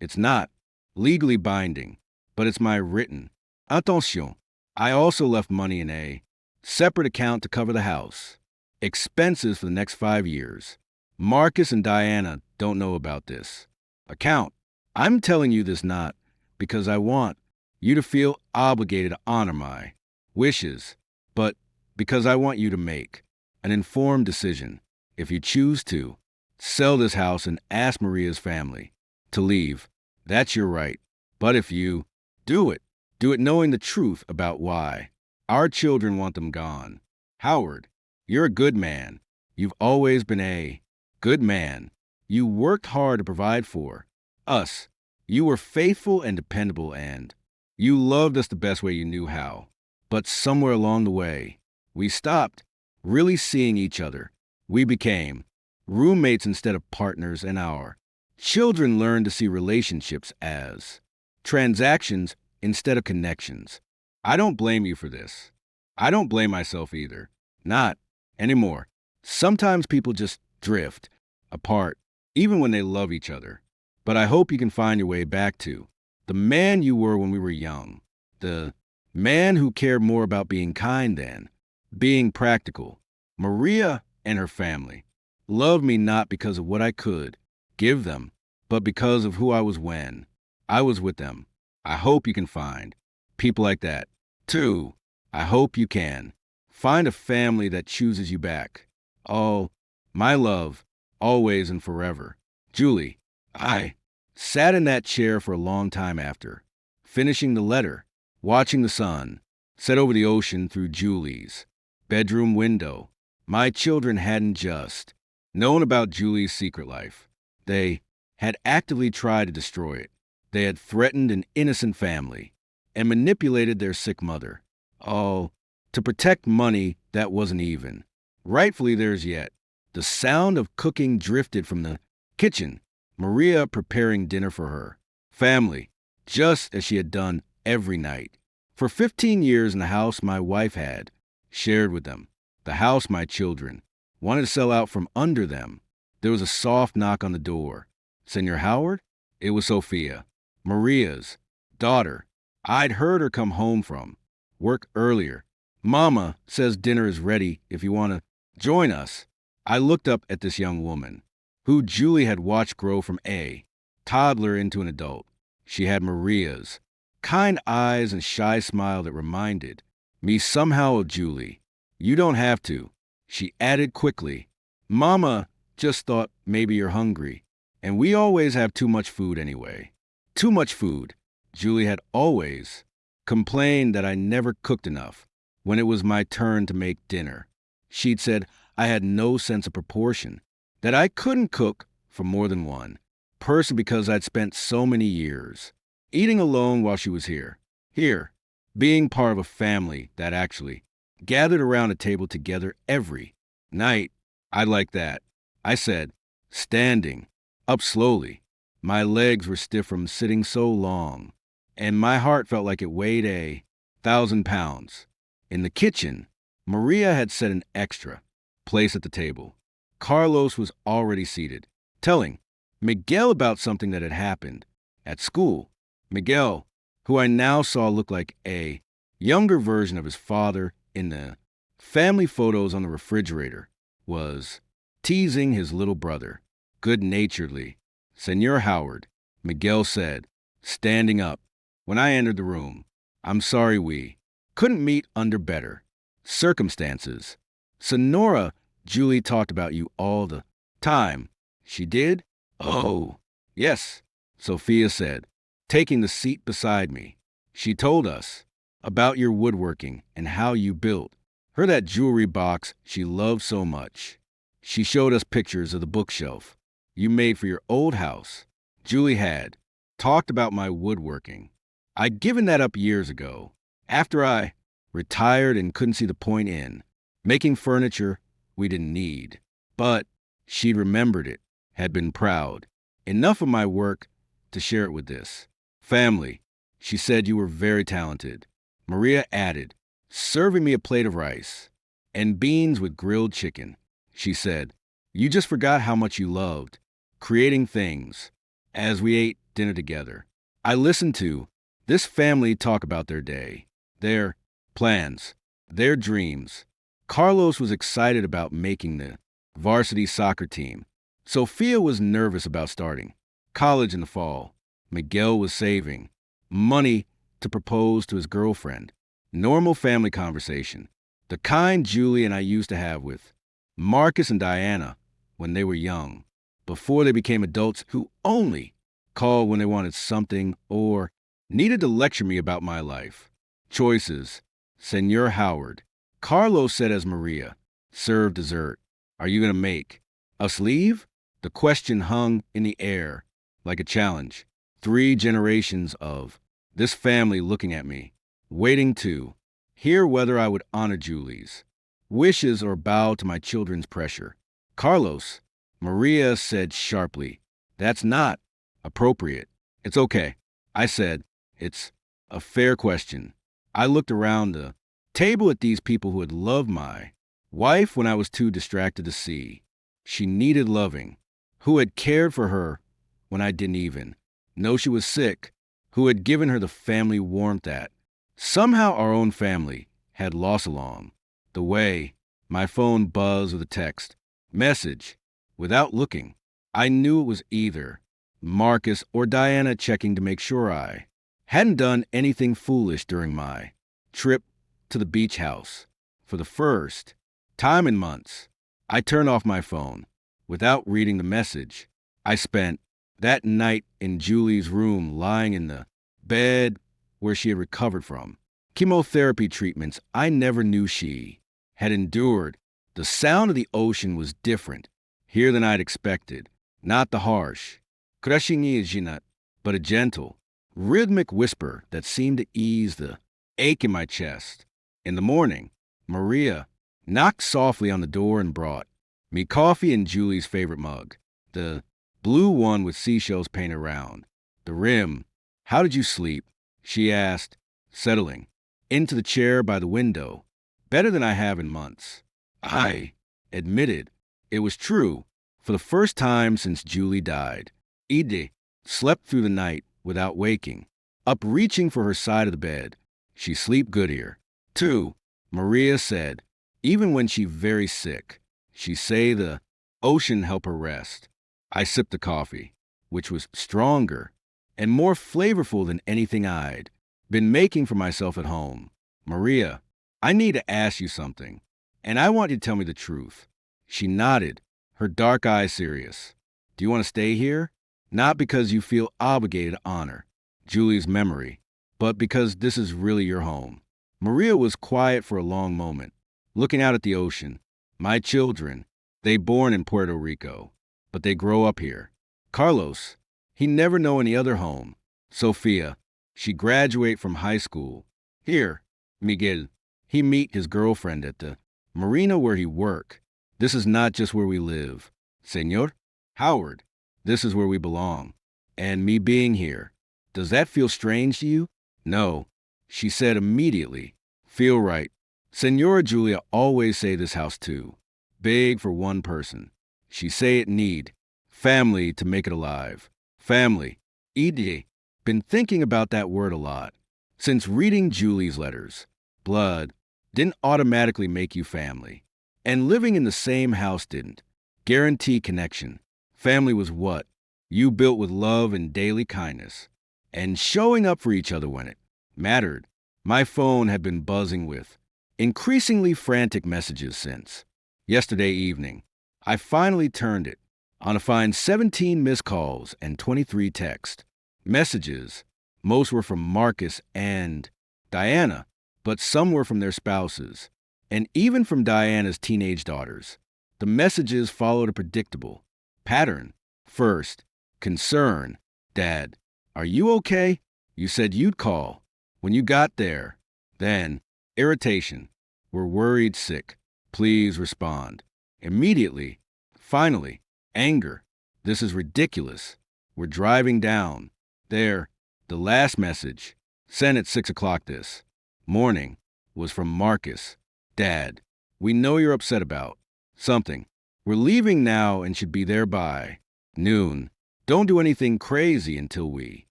It's not legally binding, but it's my written. Attention, I also left money in a separate account to cover the house. Expenses for the next 5 years. Marcus and Diana don't know about this account. I'm telling you this not because I want you to feel obligated to honor my wishes, but because I want you to make an informed decision. If you choose to sell this house and ask Maria's family to leave, that's your right. But if you do it, do it knowing the truth about why our children want them gone. Howard, you're a good man. You've always been a good man. You worked hard to provide for us. You were faithful and dependable, and you loved us the best way you knew how. But somewhere along the way, we stopped really seeing each other. We became roommates instead of partners, and our children learned to see relationships as transactions instead of connections. I don't blame you for this. I don't blame myself either. Not anymore. Sometimes people just drift apart, even when they love each other. But I hope you can find your way back to the man you were when we were young. The man who cared more about being kind than being practical. Maria and her family loved me not because of what I could give them, but because of who I was when I was with them. I hope you can find people like that, too. I hope you can find a family that chooses you back. Oh, my love, always and forever. Julie, I sat in that chair for a long time after finishing the letter, watching the sun set over the ocean through Julie's bedroom window. My children hadn't just known about Julie's secret life. They had actively tried to destroy it. They had threatened an innocent family and manipulated their sick mother. Oh, to protect money that wasn't even rightfully theirs yet. The sound of cooking drifted from the kitchen, Maria preparing dinner for her family, just as she had done every night. For 15 years in the house my wife had shared with them, the house my children wanted to sell out from under them. There was a soft knock on the door. Senor Howard? It was Sophia, Maria's daughter. I'd heard her come home from work earlier. Mama says dinner is ready if you want to join us. I looked up at this young woman, who Julie had watched grow from a toddler into an adult. She had Maria's kind eyes and shy smile that reminded me somehow of Julie. You don't have to, she added quickly. Mama just thought maybe you're hungry, and we always have too much food anyway. Too much food. Julie had always complained that I never cooked enough when it was my turn to make dinner. She'd said I had no sense of proportion, that I couldn't cook for more than one person because I'd spent so many years eating alone while she was here. Here, being part of a family that actually gathered around a table together every night. I like that, I said, standing up slowly. My legs were stiff from sitting so long, and my heart felt like it weighed 1,000 pounds. In the kitchen, Maria had set an extra place at the table. Carlos was already seated, telling Miguel about something that had happened at school. Miguel, who I now saw look like a younger version of his father in the family photos on the refrigerator, was teasing his little brother good-naturedly. Senor Howard, Miguel said, standing up when I entered the room. I'm sorry we couldn't meet under better circumstances. Sonora, Julie talked about you all the time. She did? Oh, yes, Sophia said, taking the seat beside me. She told us about your woodworking and how you built her that jewelry box she loved so much. She showed us pictures of the bookshelf you made for your old house. Julie had talked about my woodworking. I'd given that up years ago, after I retired and couldn't see the point in making furniture we didn't need. But she'd remembered it, had been proud. Enough of my work to share it with this family. She said you were very talented. Maria added, serving me a plate of rice and beans with grilled chicken. She said, you just forgot how much you loved creating things as we ate dinner together. I listened to this family talk about their day, their plans, their dreams. Carlos was excited about making the varsity soccer team. Sophia was nervous about starting college in the fall. Miguel was saving money to propose to his girlfriend. Normal family conversation, the kind Julie and I used to have with Marcus and Diana when they were young, before they became adults who only called when they wanted something or needed to lecture me about my life. Choices. Senor Howard. Carlos said as Maria served dessert, are you going to make us leave? The question hung in the air like a challenge. 3 generations of this family looking at me, waiting to hear whether I would honor Julie's wishes or bow to my children's pressure. Carlos, Maria said sharply, that's not appropriate. It's okay. I said, it's a fair question. I looked around the table at these people who had loved my wife when I was too distracted to see. She needed loving, who had cared for her when I didn't even know she was sick, who had given her the family warmth that somehow our own family had lost along the way. My phone buzzed with a text message. Without looking, I knew it was either Marcus or Diana checking to make sure I hadn't done anything foolish during my trip to the beach house. For the first time in months, I turned off my phone without reading the message. I spent that night in Julie's room, lying in the bed where she had recovered from chemotherapy treatments I never knew she had endured. The sound of the ocean was different here than I'd expected. Not the harsh, crushing jinat, but a gentle, rhythmic whisper that seemed to ease the ache in my chest. In the morning, Maria knocked softly on the door and brought me coffee in Julie's favorite mug, the blue one with seashells painted around the rim. How did you sleep? She asked, settling into the chair by the window. Better than I have in months. I admitted it was true. For the first time since Julie died, Ide slept through the night without waking, up reaching for her side of the bed. She sleep good here, too, Maria said. Even when she very sick, she say the ocean help her rest. I sipped the coffee, which was stronger and more flavorful than anything I'd been making for myself at home. Maria, I need to ask you something, and I want you to tell me the truth. She nodded, her dark eyes serious. Do you want to stay here? Not because you feel obligated to honor Julie's memory, but because this is really your home. Maria was quiet for a long moment, looking out at the ocean. My children, they born in Puerto Rico, but they grow up here. Carlos, he never know any other home. Sophia, she graduate from high school. Here, Miguel, he meet his girlfriend at the marina where he work. This is not just where we live. Senor Howard, this is where we belong. And me being here, does that feel strange to you? No, she said immediately. Feel right. Senora Julia always say this house too. Big for one person. She say it need family to make it alive. Family. Ide. Been thinking about that word a lot. Since reading Julie's letters, blood didn't automatically make you family. And living in the same house didn't guarantee connection. Family was what you built with love and daily kindness, and showing up for each other when it mattered. My phone had been buzzing with increasingly frantic messages since yesterday evening. I finally turned it on to find 17 missed calls and 23 text messages. Most were from Marcus and Diana, but some were from their spouses. And even from Diana's teenage daughters, the messages followed a predictable pattern. First, concern. Dad, are you okay? You said you'd call. When you got there. Then, irritation. We're worried sick. Please respond. Immediately. Finally, anger. This is ridiculous. We're driving down. There. The last message, sent at 6 o'clock this morning, was from Marcus. Dad, we know you're upset about something. We're leaving now and should be there by noon. Don't do anything crazy until we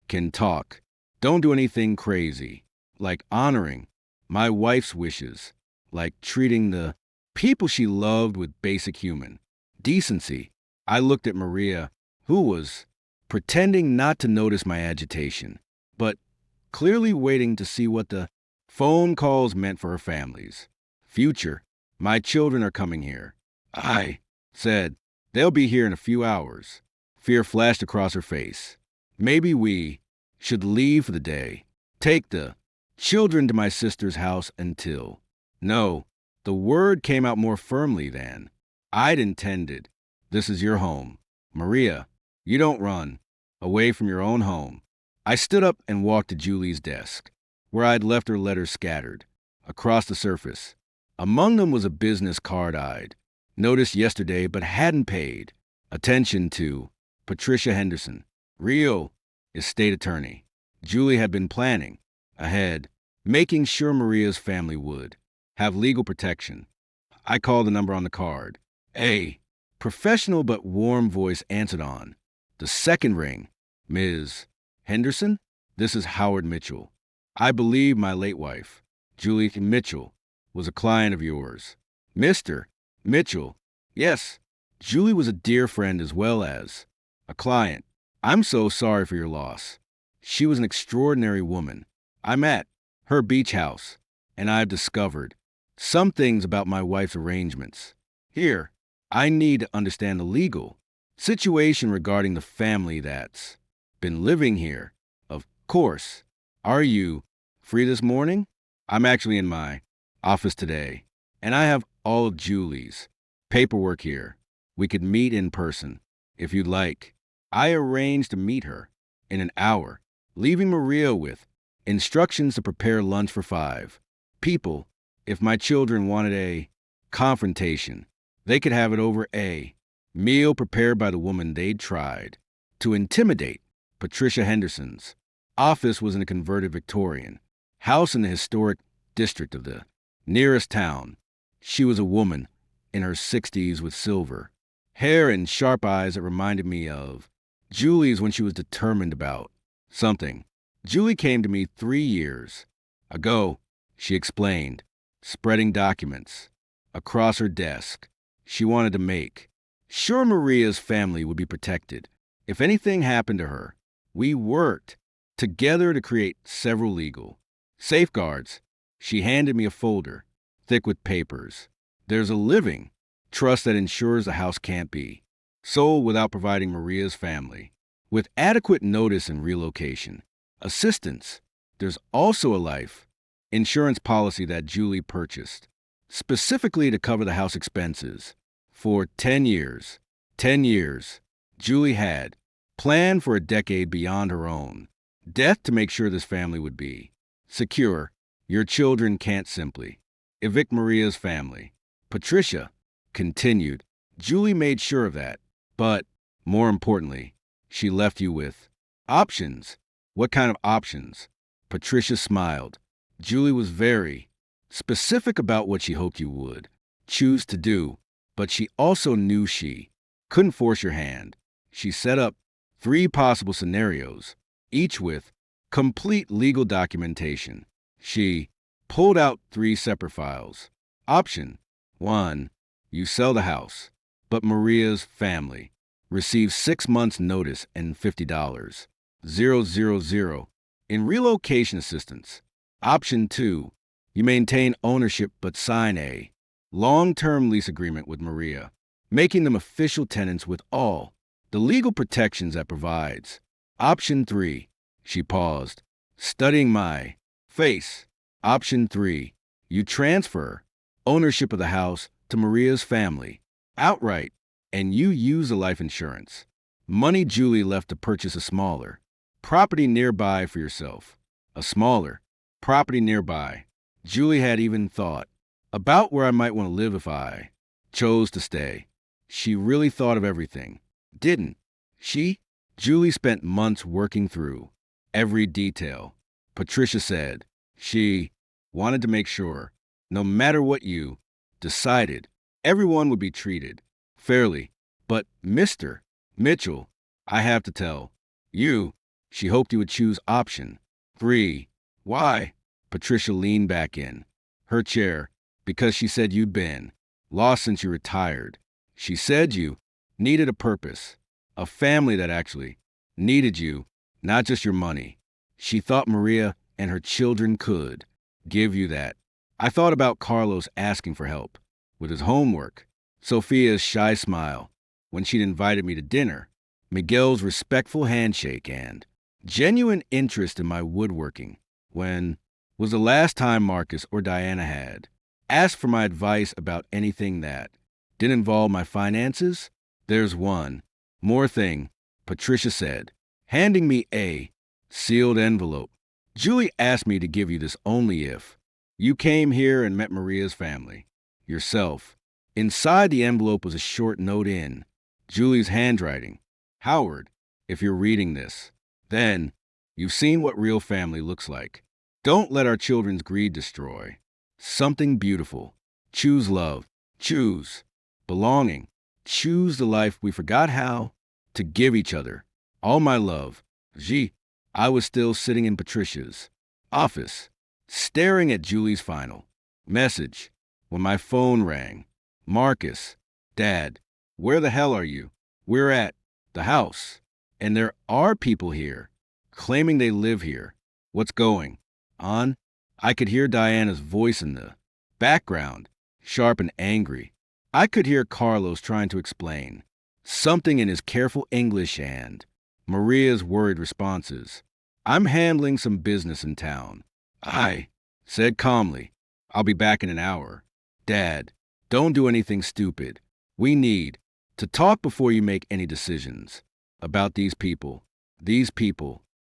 can talk. Don't do anything crazy, like honoring my wife's wishes, like treating the people she loved with basic human decency. I looked at Maria, who was pretending not to notice my agitation, but clearly waiting to see what the phone calls meant for her family's future. My children are coming here. I said, they'll be here in a few hours. Fear flashed across her face. Maybe we should leave for the day. Take the children to my sister's house until. No, the word came out more firmly than I'd intended. This is your home. Maria, you don't run away from your own home. I stood up and walked to Julie's desk, where I'd left her letters scattered across the surface. Among them was a business card I'd noticed yesterday but hadn't paid attention to. Patricia Henderson, Rio Estate Attorney. Julie had been planning ahead, making sure Maria's family would have legal protection. I called the number on the card. A professional but warm voice answered on the second ring. Ms. Henderson, this is Howard Mitchell. I believe my late wife, Julie Mitchell, was a client of yours. Mr. Mitchell, yes, Julie was a dear friend as well as a client. I'm so sorry for your loss. She was an extraordinary woman. I'm at her beach house, and I've discovered some things about my wife's arrangements. Here, I need to understand the legal situation regarding the family that's been living here. Of course. Are you free this morning? I'm actually in my office today, and I have all of Julie's paperwork here. We could meet in person, if you'd like. I arranged to meet her in an hour, leaving Maria with instructions to prepare lunch for 5 people. If my children wanted a confrontation, they could have it over a meal prepared by the woman they'd tried to intimidate. Patricia Henderson's office was in a converted Victorian house in the historic district of the nearest town. She was a woman in her 60s with silver hair and sharp eyes that reminded me of Julie's when she was determined about something. Julie came to me 3 years ago, she explained, spreading documents across her desk. She wanted to make sure Maria's family would be protected. If anything happened to her, we worked together to create several legal safeguards. She handed me a folder, thick with papers. There's a living trust that ensures the house can't be sold without providing Maria's family with adequate notice and relocation assistance. There's also a life insurance policy that Julie purchased, specifically to cover the house expenses. For 10 years, 10 years, Julie had planned for a decade beyond her own death to make sure this family would be secure. Your children can't simply evict Maria's family. Patricia continued. Julie made sure of that. But, more importantly, she left you with options. What kind of options? Patricia smiled. Julie was very specific about what she hoped you would choose to do, but she also knew she couldn't force your hand. She set up 3 possible scenarios, each with complete legal documentation. She pulled out 3 separate files. Option 1, you sell the house, but Maria's family receives 6 months' notice and $50, 000, in relocation assistance. Option 2, you maintain ownership but sign a long-term lease agreement with Maria, making them official tenants with all the legal protections that provides. Option 3, she paused, studying my face. Option 3, you transfer ownership of the house to Maria's family, outright, and you use the life insurance. Money Julie left to purchase a smaller property nearby for yourself. A smaller property nearby. Julie had even thought about where I might want to live if I chose to stay. She really thought of everything, didn't she? Julie spent months working through every detail. Patricia said she wanted to make sure, no matter what you decided, everyone would be treated fairly. But Mr. Mitchell, I have to tell you, she hoped you would choose option 3. Why? Patricia leaned back in her chair. Because she said you'd been lost since you retired. She said you needed a purpose, a family that actually needed you, not just your money. She thought Maria and her children could give you that. I thought about Carlos asking for help with his homework, Sophia's shy smile when she'd invited me to dinner, Miguel's respectful handshake, and genuine interest in my woodworking. When was the last time Marcus or Diana had asked for my advice about anything that didn't involve my finances? There's one more thing, Patricia said, handing me a sealed envelope. Julie asked me to give you this only if you came here and met Maria's family yourself. Inside the envelope was a short note in Julie's handwriting. Howard, if you're reading this, then you've seen what real family looks like. Don't let our children's greed destroy something beautiful. Choose love. Choose belonging. Choose the life we forgot how to give each other. All my love. G. I was still sitting in Patricia's office, staring at Julie's final message, when my phone rang. Marcus, Dad, where the hell are you? We're at the house, and there are people here, claiming they live here. What's going on? I could hear Diana's voice in the background, sharp and angry. I could hear Carlos trying to explain something in his careful English and Maria's worried responses. I'm handling some business in town, I said calmly. I'll be back in an hour. Dad, don't do anything stupid. We need to talk before you make any decisions about these people,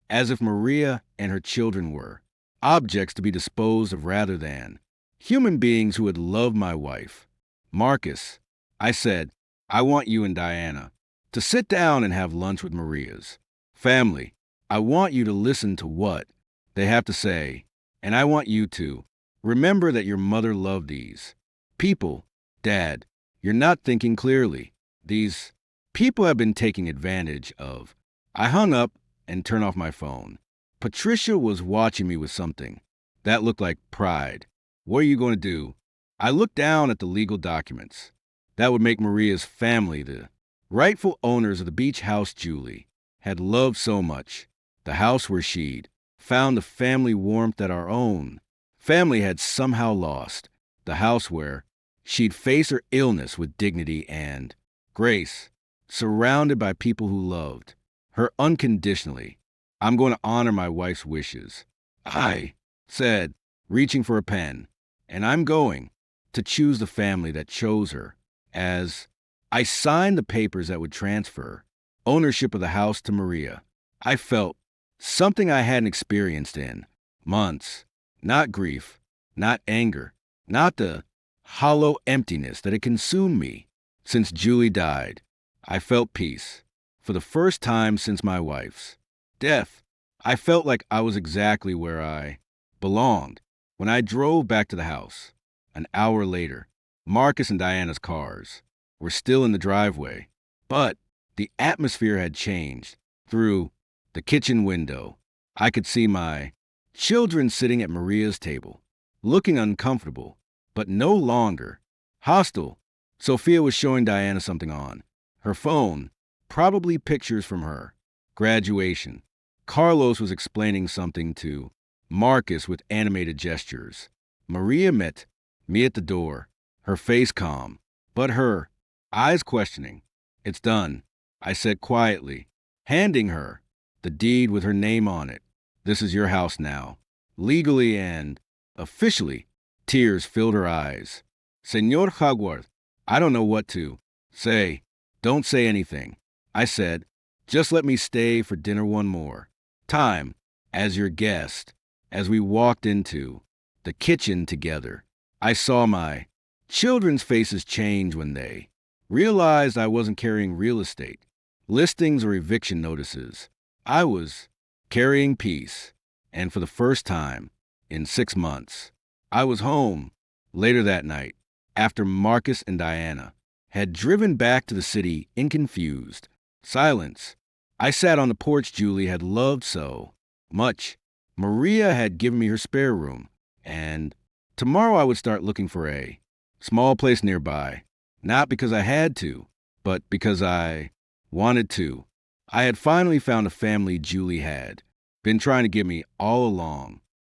as if Maria and her children were objects to be disposed of rather than human beings who would love my wife. Marcus, I said, I want you and Diana to sit down and have lunch with Maria's family. I want you to listen to what they have to say, and I want you to remember that your mother loved these people. Dad, you're not thinking clearly. These people have been taking advantage of. I hung up and turned off my phone. Patricia was watching me with something that looked like pride. What are you going to do? I looked down at the legal documents that would make Maria's family the rightful owners of the beach house Julie had loved so much, the house where she'd found the family warmth that our own family had somehow lost, the house where she'd face her illness with dignity and grace, surrounded by people who loved her unconditionally. I'm going to honor my wife's wishes, I said, reaching for a pen, and I'm going to choose the family that chose her. As I signed the papers that would transfer ownership of the house to Maria, I felt something I hadn't experienced in months. Not grief, not anger, not the hollow emptiness that had consumed me since Julie died. I felt peace. For the first time since my wife's death, I felt like I was exactly where I belonged. When I drove back to the house, an hour later, Marcus and Diana's cars were still in the driveway, but the atmosphere had changed. Through the kitchen window, I could see my children sitting at Maria's table, looking uncomfortable, but no longer hostile. Sophia was showing Diana something on her phone, probably pictures from her graduation. Carlos was explaining something to Marcus with animated gestures. Maria met me at the door, her face calm, but her eyes questioning. It's done, I said quietly, handing her the deed with her name on it. This is your house now, legally and officially. Tears filled her eyes. Senor Hogwarth, I don't know what to say. Don't say anything. I said, just let me stay for dinner one more time as your guest. As we walked into the kitchen together, I saw my children's faces change when they realized I wasn't carrying real estate, listings, or eviction notices. I was carrying peace. And for the first time in 6 months, I was home later that night after Marcus and Diana had driven back to the city in confused silence. I sat on the porch Julie had loved so much. Maria had given me her spare room, and tomorrow I would start looking for a small place nearby, not because I had to, but because I wanted to. I had finally found a family Julie had been trying to give me all along.